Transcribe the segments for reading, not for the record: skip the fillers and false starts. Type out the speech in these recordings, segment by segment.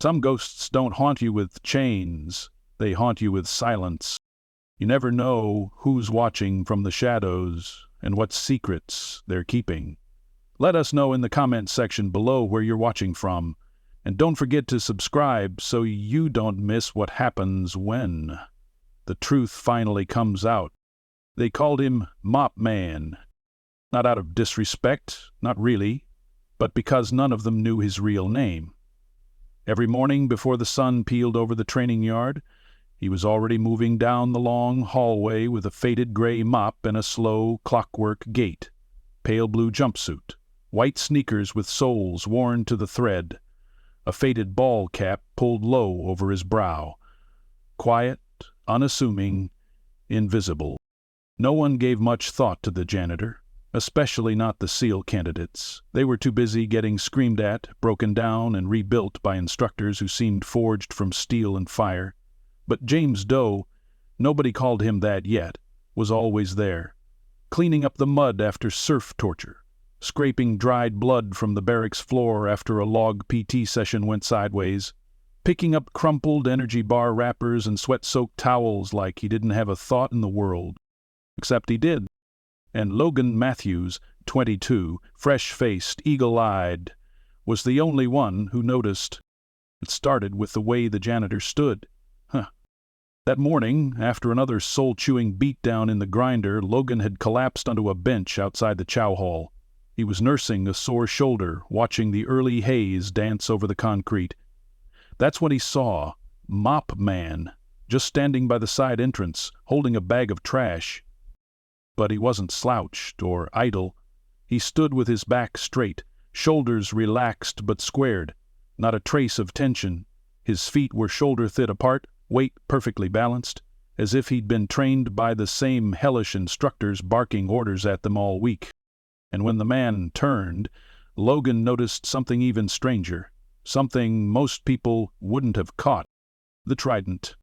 Some ghosts don't haunt you with chains, they haunt you with silence. You never know who's watching from the shadows and what secrets they're keeping. Let us know in the comments section below where you're watching from. And don't forget to subscribe so you don't miss what happens when the truth finally comes out. They called him Mop Man. Not out of disrespect, not really, but because none of them knew his real name. Every morning before the sun peeled over the training yard, he was already moving down the long hallway with a faded gray mop and a slow clockwork gait, pale blue jumpsuit, white sneakers with soles worn to the thread, a faded ball cap pulled low over his brow. Quiet, unassuming, invisible. No one gave much thought to the janitor, especially not the SEAL candidates. They were too busy getting screamed at, broken down, and rebuilt by instructors who seemed forged from steel and fire. But James Doe, nobody called him that yet, was always there, cleaning up the mud after surf torture, scraping dried blood from the barracks floor after a log PT session went sideways, picking up crumpled energy bar wrappers and sweat-soaked towels like he didn't have a thought in the world. Except he did. And Logan Matthews, 22, fresh-faced, eagle-eyed, was the only one who noticed. It started with the way the janitor stood. That morning, after another soul-chewing beatdown in the grinder, Logan had collapsed onto a bench outside the chow hall. He was nursing a sore shoulder, watching the early haze dance over the concrete. That's when he saw Mop Man, just standing by the side entrance, holding a bag of trash. But he wasn't slouched or idle. He stood with his back straight, shoulders relaxed but squared, not a trace of tension. His feet were shoulder-thid apart, weight perfectly balanced, as if he'd been trained by the same hellish instructors barking orders at them all week. And when the man turned, Logan noticed something even stranger, something most people wouldn't have caught. The trident.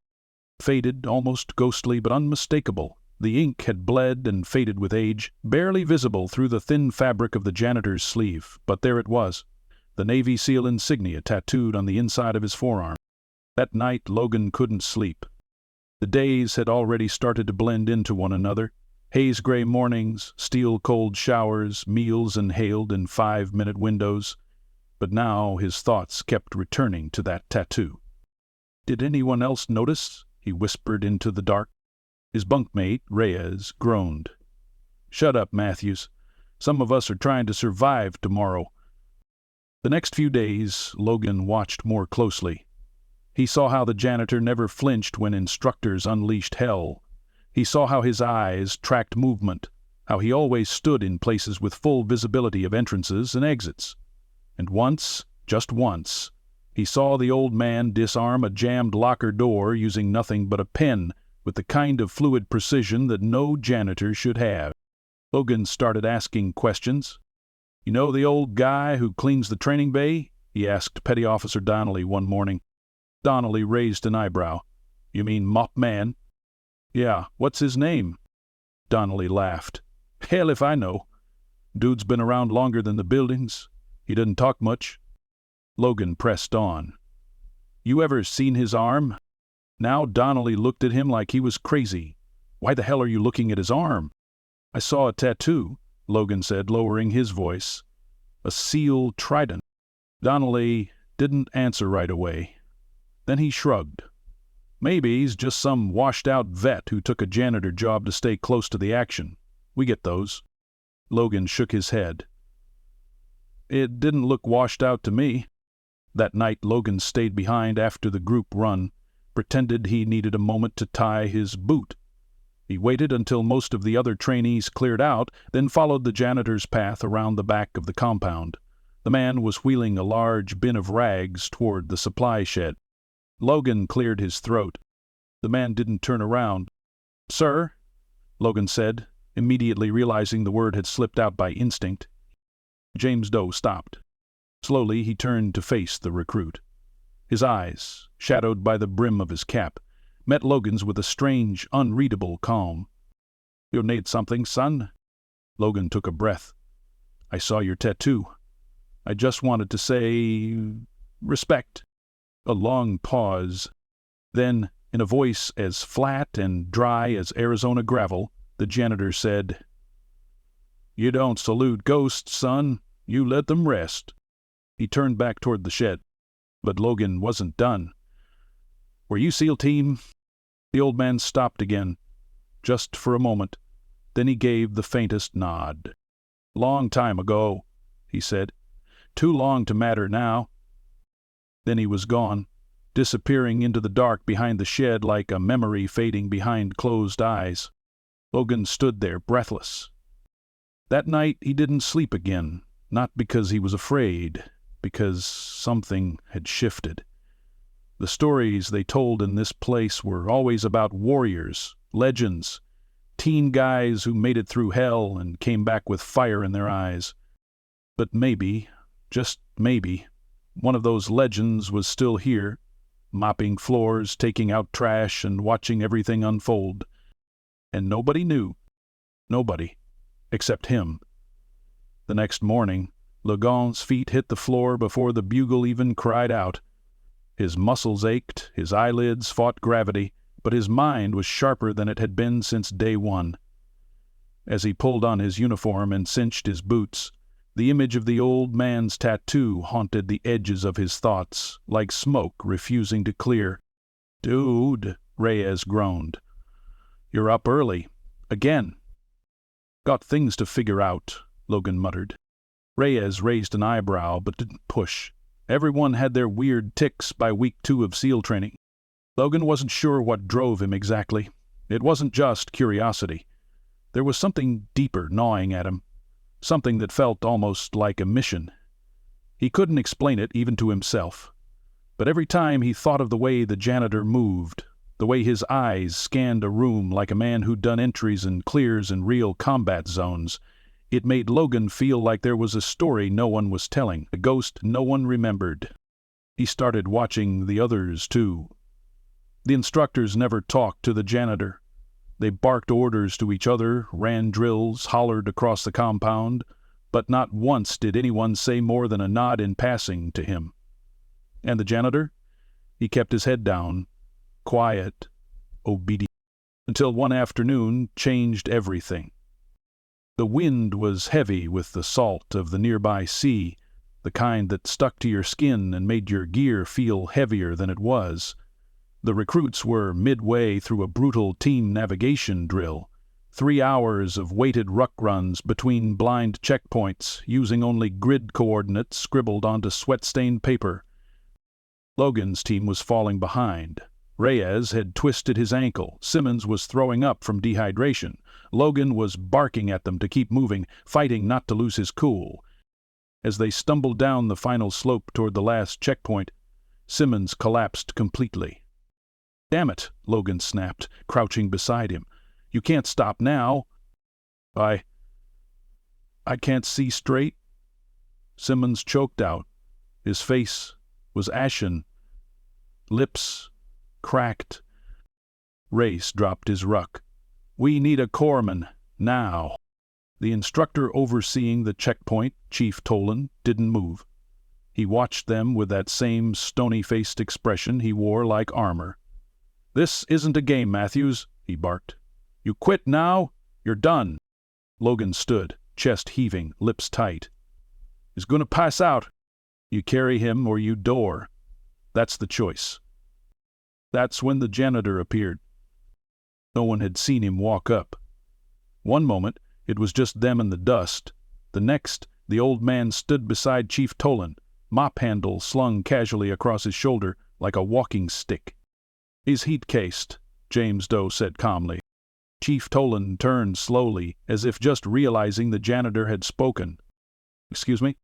Faded, almost ghostly, but unmistakable. The ink had bled and faded with age, barely visible through the thin fabric of the janitor's sleeve, but there it was, the Navy SEAL insignia tattooed on the inside of his forearm. That night Logan couldn't sleep. The days had already started to blend into one another. Haze-gray mornings, steel-cold showers, meals inhaled in 5-minute windows. But now his thoughts kept returning to that tattoo. Did anyone else notice? He whispered into the dark. His bunkmate, Reyes, groaned. "Shut up, Matthews. Some of us are trying to survive tomorrow." The next few days, Logan watched more closely. He saw how the janitor never flinched when instructors unleashed hell. He saw how his eyes tracked movement, how he always stood in places with full visibility of entrances and exits. And once, just once, he saw the old man disarm a jammed locker door using nothing but a pen, with the kind of fluid precision that no janitor should have. Logan started asking questions. "You know the old guy who cleans the training bay?" he asked Petty Officer Donnelly one morning. Donnelly raised an eyebrow. "You mean Mop Man?" "Yeah, what's his name?" Donnelly laughed. "Hell if I know. Dude's been around longer than the buildings. He didn't talk much." Logan pressed on. "You ever seen his arm?" Now Donnelly looked at him like he was crazy. "Why the hell are you looking at his arm?" "I saw a tattoo," Logan said, lowering his voice. "A SEAL trident." Donnelly didn't answer right away. Then he shrugged. "Maybe he's just some washed-out vet who took a janitor job to stay close to the action. We get those." Logan shook his head. "It didn't look washed out to me." That night Logan stayed behind after the group run, pretended he needed a moment to tie his boot. He waited until most of the other trainees cleared out, then followed the janitor's path around the back of the compound. The man was wheeling a large bin of rags toward the supply shed. Logan cleared his throat. The man didn't turn around. "Sir," Logan said, immediately realizing the word had slipped out by instinct. James Doe stopped. Slowly he turned to face the recruit. His eyes, shadowed by the brim of his cap, met Logan's with a strange, unreadable calm. "You need something, son?" Logan took a breath. "I saw your tattoo. I just wanted to say respect." A long pause. Then, in a voice as flat and dry as Arizona gravel, the janitor said, "You don't salute ghosts, son. You let them rest." He turned back toward the shed. But Logan wasn't done. "Were you SEAL team?" The old man stopped again, just for a moment. Then he gave the faintest nod. "Long time ago," he said. "Too long to matter now." Then he was gone, disappearing into the dark behind the shed like a memory fading behind closed eyes. Logan stood there, breathless. That night he didn't sleep again, not because he was afraid, because something had shifted. The stories they told in this place were always about warriors, legends, teen guys who made it through hell and came back with fire in their eyes. But maybe, just maybe, one of those legends was still here, mopping floors, taking out trash, and watching everything unfold. And nobody knew. Nobody. Except him. The next morning, Logan's feet hit the floor before the bugle even cried out. His muscles ached, his eyelids fought gravity, but his mind was sharper than it had been since day one. As he pulled on his uniform and cinched his boots, the image of the old man's tattoo haunted the edges of his thoughts, like smoke refusing to clear. "Dude," Reyes groaned. "You're up early. Again." "Got things to figure out," Logan muttered. Reyes raised an eyebrow but didn't push. Everyone had their weird tics by week 2 of SEAL training. Logan wasn't sure what drove him exactly. It wasn't just curiosity. There was something deeper gnawing at him, something that felt almost like a mission. He couldn't explain it even to himself. But every time he thought of the way the janitor moved, the way his eyes scanned a room like a man who'd done entries and clears in real combat zones, it made Logan feel like there was a story no one was telling, a ghost no one remembered. He started watching the others, too. The instructors never talked to the janitor. They barked orders to each other, ran drills, hollered across the compound, but not once did anyone say more than a nod in passing to him. And the janitor? He kept his head down, quiet, obedient, until one afternoon changed everything. The wind was heavy with the salt of the nearby sea, the kind that stuck to your skin and made your gear feel heavier than it was. The recruits were midway through a brutal team navigation drill, 3 hours of weighted ruck runs between blind checkpoints, using only grid coordinates scribbled onto sweat-stained paper. Logan's team was falling behind. Reyes had twisted his ankle. Simmons was throwing up from dehydration. Logan was barking at them to keep moving, fighting not to lose his cool. As they stumbled down the final slope toward the last checkpoint, Simmons collapsed completely. "Damn it," Logan snapped, crouching beside him. "You can't stop now." I can't see straight." Simmons choked out. His face was ashen, lips cracked. Race dropped his ruck. "We need a corpsman, now." The instructor overseeing the checkpoint, Chief Tolan, didn't move. He watched them with that same stony-faced expression he wore like armor. "This isn't a game, Matthews," he barked. "You quit now, you're done." Logan stood, chest heaving, lips tight. "He's going to pass out." "You carry him or you door. That's the choice." That's when the janitor appeared. No one had seen him walk up. One moment, it was just them and the dust. The next, the old man stood beside Chief Tolan, mop handle slung casually across his shoulder like a walking stick. "He's heat-cased," James Doe said calmly. Chief Tolan turned slowly, as if just realizing the janitor had spoken. "Excuse me?"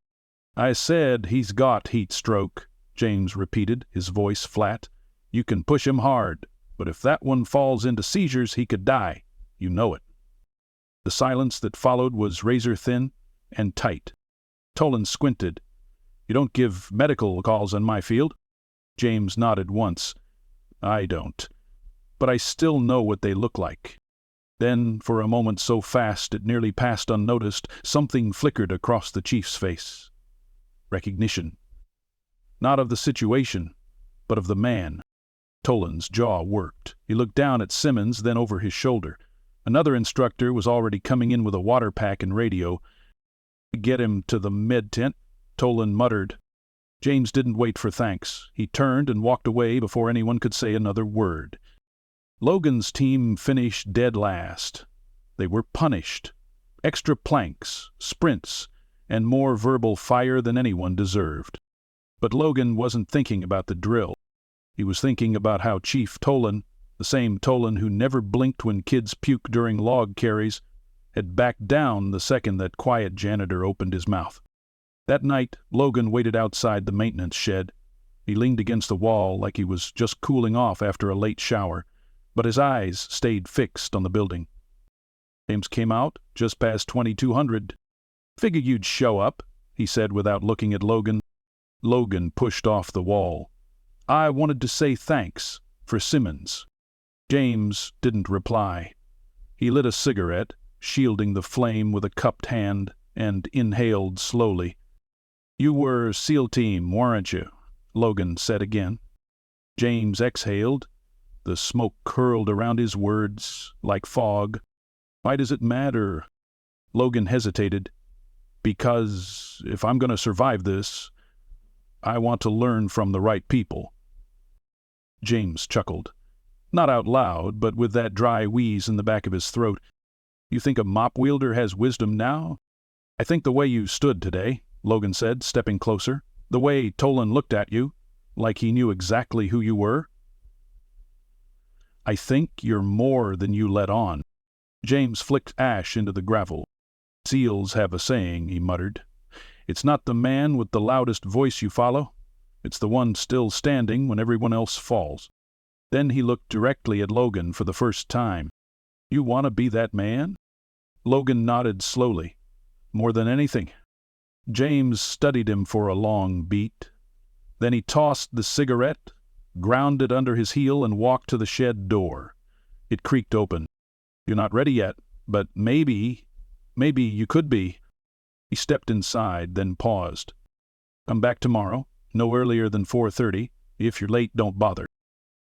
"I said he's got heat stroke," James repeated, his voice flat. "You can push him hard, but if that one falls into seizures, he could die. You know it." The silence that followed was razor-thin and tight. Tolan squinted. "You don't give medical calls on my field?" James nodded once. "I don't. But I still know what they look like." Then, for a moment so fast it nearly passed unnoticed, something flickered across the chief's face. Recognition. Not of the situation, but of the man. Tolan's jaw worked. He looked down at Simmons, then over his shoulder. Another instructor was already coming in with a water pack and radio. "Get him to the med tent," Tolan muttered. James didn't wait for thanks. He turned and walked away before anyone could say another word. Logan's team finished dead last. They were punished. Extra planks, sprints, and more verbal fire than anyone deserved. But Logan wasn't thinking about the drill. He was thinking about how Chief Tolan, the same Tolan who never blinked when kids puked during log carries, had backed down the second that quiet janitor opened his mouth. That night, Logan waited outside the maintenance shed. He leaned against the wall like he was just cooling off after a late shower, but his eyes stayed fixed on the building. James came out just past 2200. "Figured you'd show up," he said without looking at Logan. Logan pushed off the wall. "I wanted to say thanks for Simmons." James didn't reply. He lit a cigarette, shielding the flame with a cupped hand, and inhaled slowly. "You were SEAL team, weren't you?" Logan said again. James exhaled. The smoke curled around his words like fog. "Why does it matter?" Logan hesitated. "Because if I'm going to survive this, I want to learn from the right people." James chuckled. Not out loud, but with that dry wheeze in the back of his throat. "You think a mop wielder has wisdom now?" "I think the way you stood today," Logan said, stepping closer. "The way Tolan looked at you, like he knew exactly who you were. I think you're more than you let on." James flicked ash into the gravel. "SEALs have a saying," he muttered. "It's not the man with the loudest voice you follow. It's the one still standing when everyone else falls." Then he looked directly at Logan for the first time. "You want to be that man?" Logan nodded slowly. "More than anything." James studied him for a long beat. Then he tossed the cigarette, ground it under his heel, and walked to the shed door. It creaked open. "You're not ready yet, but maybe you could be." He stepped inside, then paused. "Come back tomorrow, no earlier than 4:30. If you're late, don't bother."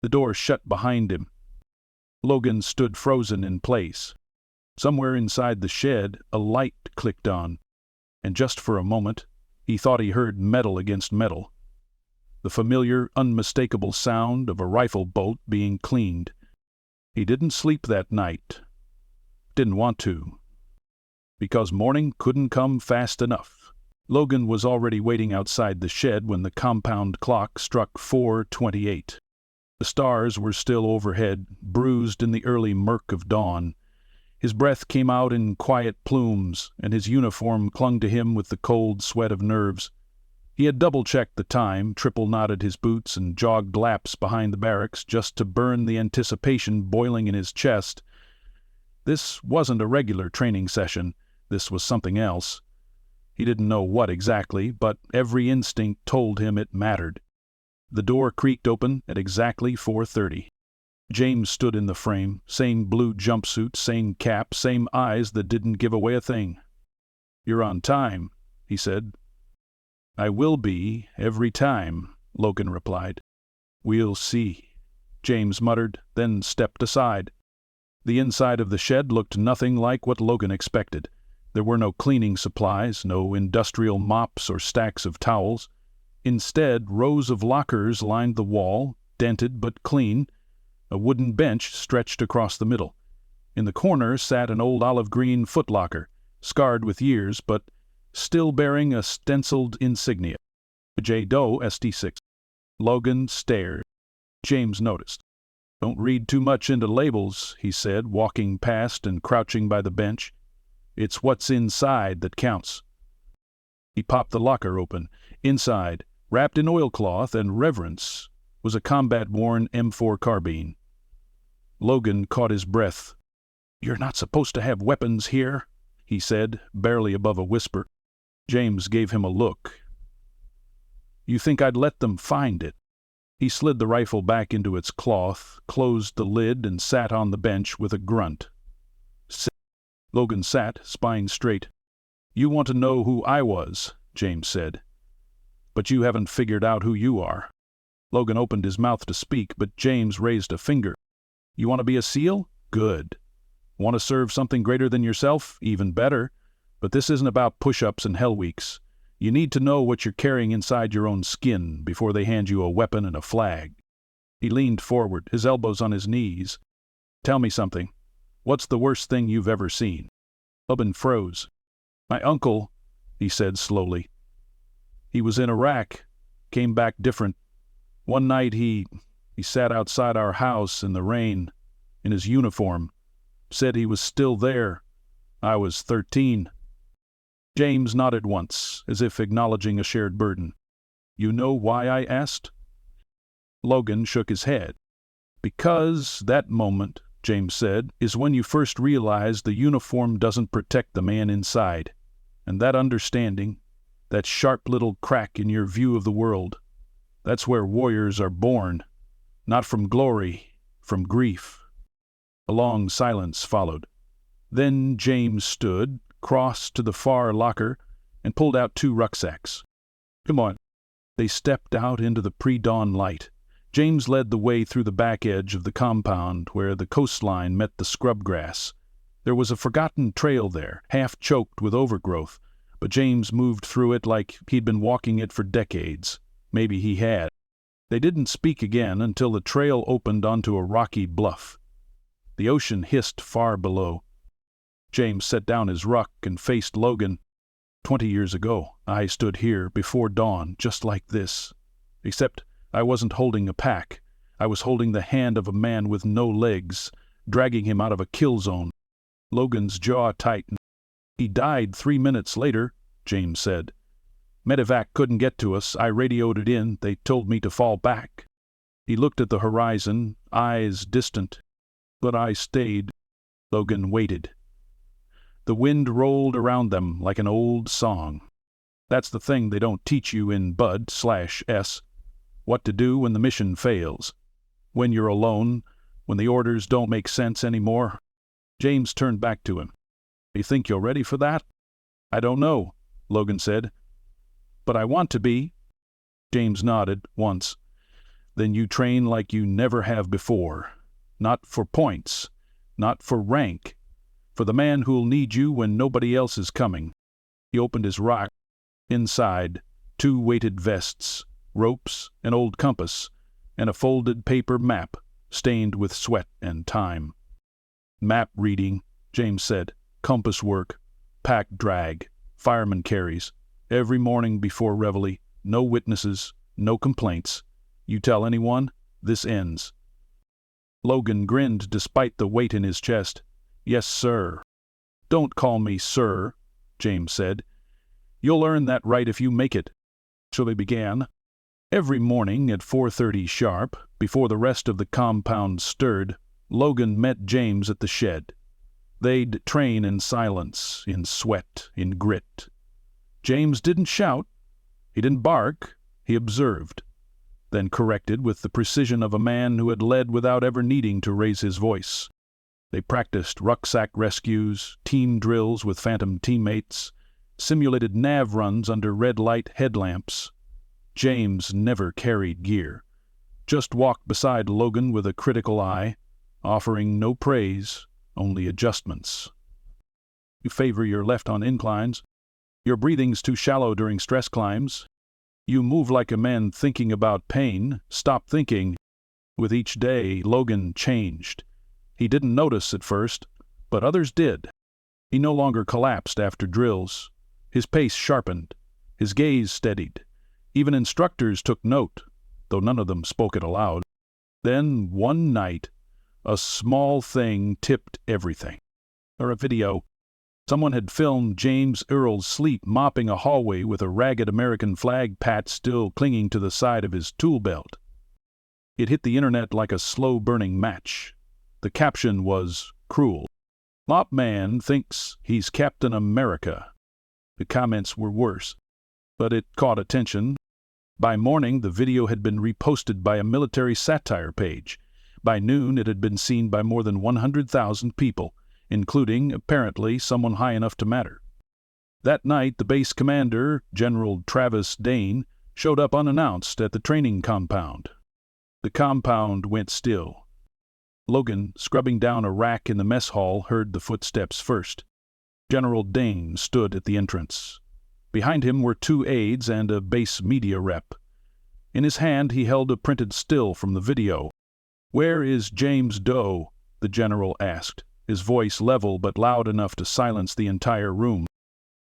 The door shut behind him. Logan stood frozen in place. Somewhere inside the shed, a light clicked on, and just for a moment, he thought he heard metal against metal. The familiar, unmistakable sound of a rifle bolt being cleaned. He didn't sleep that night. Didn't want to. Because morning couldn't come fast enough. Logan was already waiting outside the shed when the compound clock struck 4:28. The stars were still overhead, bruised in the early murk of dawn. His breath came out in quiet plumes, and his uniform clung to him with the cold sweat of nerves. He had double-checked the time, triple-knotted his boots, and jogged laps behind the barracks just to burn the anticipation boiling in his chest. This wasn't a regular training session. This was something else. He didn't know what exactly, but every instinct told him it mattered. The door creaked open at exactly 4:30. James stood in the frame, same blue jumpsuit, same cap, same eyes that didn't give away a thing. "You're on time," he said. "I will be, every time," Logan replied. "We'll see," James muttered, then stepped aside. The inside of the shed looked nothing like what Logan expected. There were no cleaning supplies, no industrial mops or stacks of towels. Instead, rows of lockers lined the wall, dented but clean. A wooden bench stretched across the middle. In the corner sat an old olive-green footlocker, scarred with years, but still bearing a stenciled insignia. James Doe, SD6. Logan stared. James noticed. "Don't read too much into labels," he said, walking past and crouching by the bench. "It's what's inside that counts." He popped the locker open. Inside, wrapped in oilcloth and reverence, was a combat-worn M4 carbine. Logan caught his breath. "You're not supposed to have weapons here," he said, barely above a whisper. James gave him a look. "You think I'd let them find it?" He slid the rifle back into its cloth, closed the lid, and sat on the bench with a grunt. "Sit." Logan sat, spine straight. "You want to know who I was," James said. "But you haven't figured out who you are." Logan opened his mouth to speak, but James raised a finger. You want to be a SEAL? Good. Want to serve something greater than yourself? Even better. But this isn't about push-ups and hell weeks. You need to know what you're carrying inside your own skin before they hand you a weapon and a flag. He leaned forward, his elbows on his knees. Tell me something. What's the worst thing you've ever seen? Logan froze. My uncle, he said slowly. He was in Iraq, came back different. One night he sat outside our house in the rain, in his uniform, said he was still there. I was 13. James nodded once, as if acknowledging a shared burden. You know why I asked? Logan shook his head. Because that moment, James said, is when you first realize the uniform doesn't protect the man inside. And that understanding, that sharp little crack in your view of the world, that's where warriors are born. Not from glory, from grief. A long silence followed. Then James stood, crossed to the far locker, and pulled out 2 rucksacks. Come on. They stepped out into the pre-dawn light. James led the way through the back edge of the compound where the coastline met the scrub grass. There was a forgotten trail there, half choked with overgrowth, but James moved through it like he'd been walking it for decades. Maybe he had. They didn't speak again until the trail opened onto a rocky bluff. The ocean hissed far below. James set down his ruck and faced Logan. 20 years ago, I stood here before dawn just like this. Except I wasn't holding a pack. I was holding the hand of a man with no legs, dragging him out of a kill zone. Logan's jaw tightened. He died 3 minutes later, James said. Medevac couldn't get to us. I radioed it in. They told me to fall back. He looked at the horizon, eyes distant. But I stayed. Logan waited. The wind rolled around them like an old song. That's the thing they don't teach you in Bud/S. What to do when the mission fails. When you're alone, when the orders don't make sense anymore. James turned back to him. You think you're ready for that? I don't know, Logan said. But I want to be. James nodded once. Then you train like you never have before. Not for points, not for rank, for the man who'll need you when nobody else is coming. He opened his rack. Inside, 2 weighted vests, ropes, an old compass, and a folded paper map stained with sweat and time. Map reading, James said. Compass work. Pack drag. Fireman carries. Every morning before reveille. No witnesses. No complaints. You tell anyone, this ends. Logan grinned despite the weight in his chest. Yes, sir. Don't call me sir, James said. You'll earn that right if you make it. So they began. Every morning at 4:30 sharp, before the rest of the compound stirred, Logan met James at the shed. They'd train in silence, in sweat, in grit. James didn't shout. He didn't bark. He observed, then corrected with the precision of a man who had led without ever needing to raise his voice. They practiced rucksack rescues, team drills with phantom teammates, simulated nav runs under red light headlamps. James never carried gear, just walked beside Logan with a critical eye, offering no praise, only adjustments. You favor your left on inclines. Your breathing's too shallow during stress climbs. You move like a man thinking about pain. Stop thinking. With each day, Logan changed. He didn't notice at first, but others did. He no longer collapsed after drills. His pace sharpened. His gaze steadied. Even instructors took note, though none of them spoke it aloud. Then, one night, a small thing tipped everything. Or a video. Someone had filmed James Earl's sleep mopping a hallway with a ragged American flag patch still clinging to the side of his tool belt. It hit the internet like a slow-burning match. The caption was cruel. Mop man thinks he's Captain America. The comments were worse, but it caught attention. By morning, the video had been reposted by a military satire page. By noon, it had been seen by more than 100,000 people, including, apparently, someone high enough to matter. That night, the base commander, General Travis Dane, showed up unannounced at the training compound. The compound went still. Logan, scrubbing down a rack in the mess hall, heard the footsteps first. General Dane stood at the entrance. Behind him were 2 aides and a base media rep. In his hand he held a printed still from the video. "Where is James Doe?" the general asked, his voice level but loud enough to silence the entire room.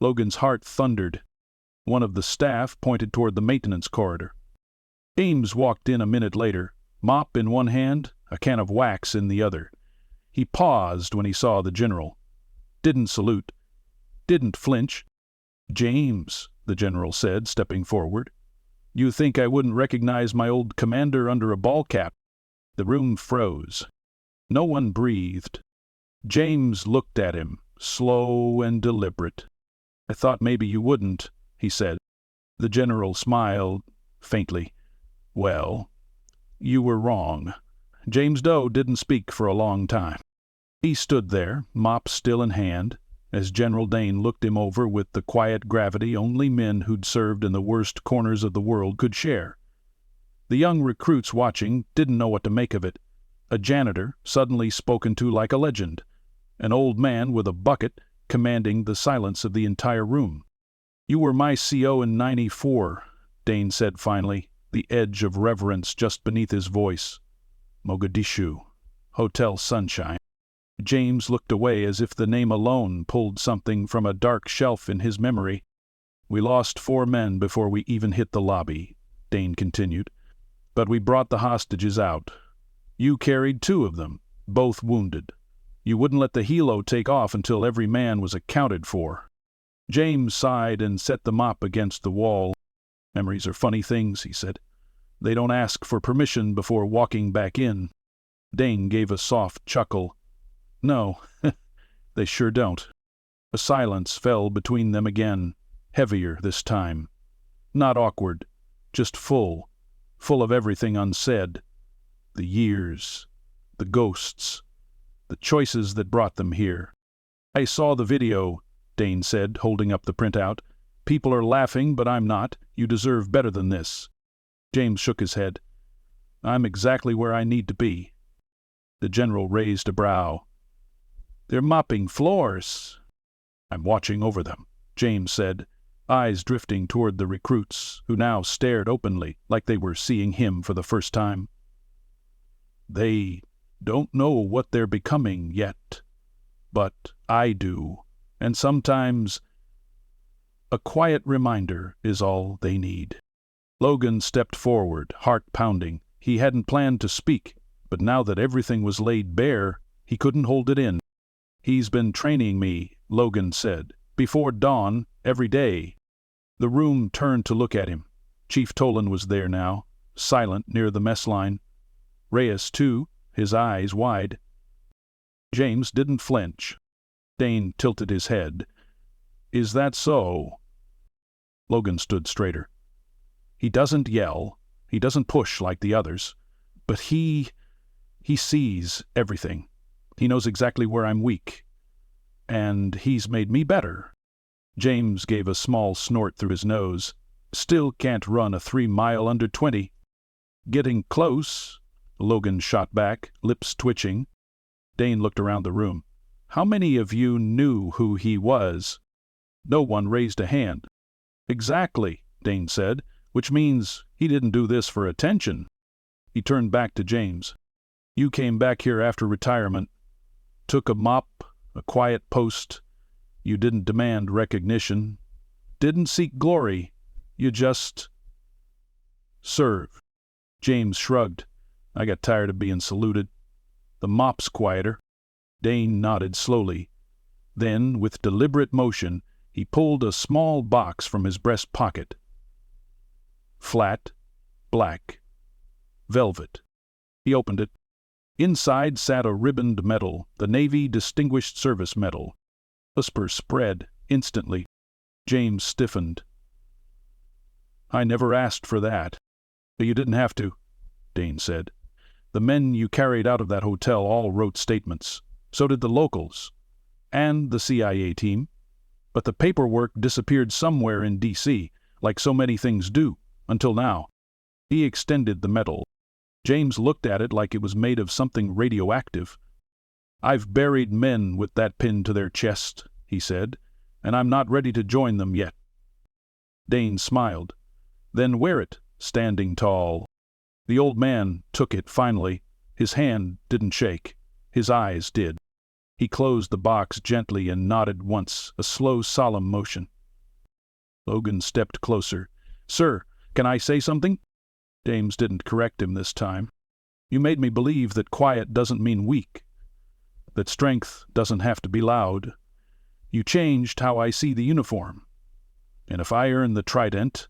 Logan's heart thundered. One of the staff pointed toward the maintenance corridor. James walked in a minute later, mop in one hand, a can of wax in the other. He paused when he saw the general. Didn't salute. Didn't flinch. "James," the general said, stepping forward. "You think I wouldn't recognize my old commander under a ball cap?" The room froze. No one breathed. James looked at him, slow and deliberate. "I thought maybe you wouldn't," he said. The general smiled, faintly. "Well, you were wrong." James Doe didn't speak for a long time. He stood there, mop still in hand, as General Dane looked him over with the quiet gravity only men who'd served in the worst corners of the world could share. The young recruits watching didn't know what to make of it. A janitor suddenly spoken to like a legend. An old man with a bucket commanding the silence of the entire room. "You were my CO in '94, Dane said finally, the edge of reverence just beneath his voice. "Mogadishu. Hotel Sunshine." James looked away as if the name alone pulled something from a dark shelf in his memory. "We lost 4 men before we even hit the lobby," Dane continued. "But we brought the hostages out. You carried 2 of them, both wounded. You wouldn't let the helo take off until every man was accounted for." James sighed and set the mop against the wall. "Memories are funny things," he said. "They don't ask for permission before walking back in." Dane gave a soft chuckle. "No, they sure don't." A silence fell between them again, heavier this time. Not awkward, just full of everything unsaid. The years, the ghosts, the choices that brought them here. "I saw the video," Dane said, holding up the printout. "People are laughing, but I'm not. You deserve better than this." James shook his head. "I'm exactly where I need to be." The general raised a brow. "They're mopping floors." "I'm watching over them," James said, eyes drifting toward the recruits, who now stared openly, like they were seeing him for the first time. "They don't know what they're becoming yet, but I do, and sometimes a quiet reminder is all they need." Logan stepped forward, heart pounding. He hadn't planned to speak, but now that everything was laid bare, he couldn't hold it in. "He's been training me," Logan said, "before dawn, every day." The room turned to look at him. Chief Tolan was there now, silent near the mess line. Reyes, too, his eyes wide. James didn't flinch. Dane tilted his head. "Is that so?" Logan stood straighter. "He doesn't yell, he doesn't push like the others, but he sees everything. He knows exactly where I'm weak. And he's made me better." James gave a small snort through his nose. "Still can't run a 3-mile under 20. "Getting close," Logan shot back, lips twitching. Dane looked around the room. "How many of you knew who he was?" No one raised a hand. "Exactly," Dane said, "which means he didn't do this for attention." He turned back to James. "You came back here after retirement, took a mop, a quiet post. You didn't demand recognition, didn't seek glory. You just served." James shrugged. "I got tired of being saluted. The mop's quieter." Dane nodded slowly. Then, with deliberate motion, he pulled a small box from his breast pocket. Flat, black, velvet. He opened it. Inside sat a ribboned medal, the Navy Distinguished Service Medal. Whisper spread instantly. James stiffened. "I never asked for that." "But you didn't have to," Dane said. "The men you carried out of that hotel all wrote statements. So did the locals. And the CIA team. But the paperwork disappeared somewhere in D.C., like so many things do, until now." He extended the medal. James looked at it like it was made of something radioactive. "I've buried men with that pin to their chest," he said, "and I'm not ready to join them yet." Dane smiled. "Then wear it, standing tall." The old man took it finally. His hand didn't shake. His eyes did. He closed the box gently and nodded once, a slow, solemn motion. Logan stepped closer. "Sir, can I say something?" James didn't correct him this time. "You made me believe that quiet doesn't mean weak, that strength doesn't have to be loud. You changed how I see the uniform. And if I earn the trident,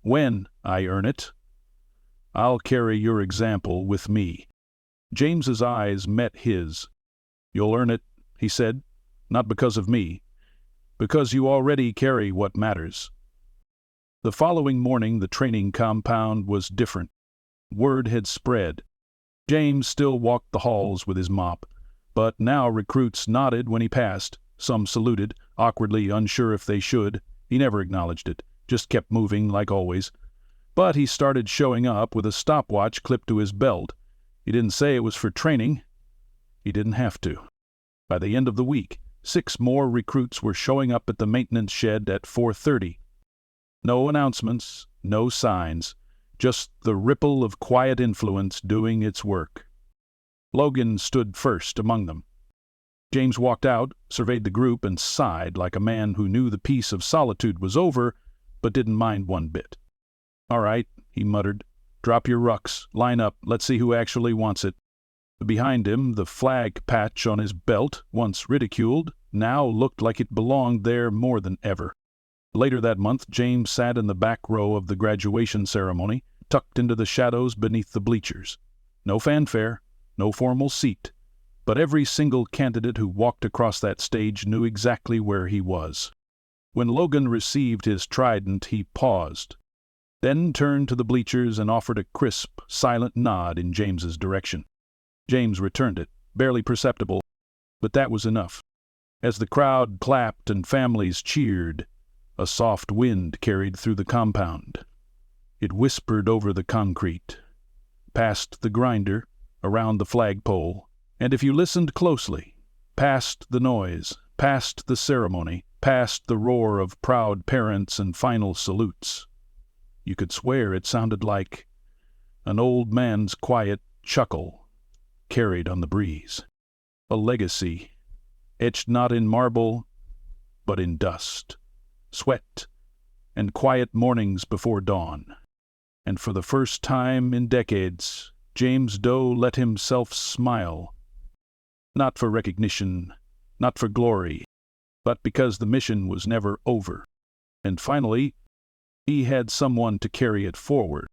when I earn it, I'll carry your example with me." James's eyes met his. "You'll earn it," he said, "not because of me, because you already carry what matters." The following morning the training compound was different. Word had spread. James still walked the halls with his mop, but now recruits nodded when he passed. Some saluted, awkwardly unsure if they should. He never acknowledged it, just kept moving like always. But he started showing up with a stopwatch clipped to his belt. He didn't say it was for training. He didn't have to. By the end of the week, 6 more recruits were showing up at the maintenance shed at 4:30. No announcements, no signs, just the ripple of quiet influence doing its work. Logan stood first among them. James walked out, surveyed the group, and sighed like a man who knew the peace of solitude was over, but didn't mind one bit. "All right," he muttered. "Drop your rucks, line up, let's see who actually wants it." Behind him, the flag patch on his belt, once ridiculed, now looked like it belonged there more than ever. Later that month, James sat in the back row of the graduation ceremony, tucked into the shadows beneath the bleachers. No fanfare, no formal seat, but every single candidate who walked across that stage knew exactly where he was. When Logan received his trident, he paused, then turned to the bleachers and offered a crisp, silent nod in James's direction. James returned it, barely perceptible, but that was enough. As the crowd clapped and families cheered, a soft wind carried through the compound. It whispered over the concrete, past the grinder, around the flagpole, and if you listened closely, past the noise, past the ceremony, past the roar of proud parents and final salutes. You could swear it sounded like an old man's quiet chuckle carried on the breeze. A legacy, etched not in marble, but in dust, sweat, and quiet mornings before dawn. And for the first time in decades, James Doe let himself smile. Not for recognition, not for glory, but because the mission was never over. And finally, he had someone to carry it forward.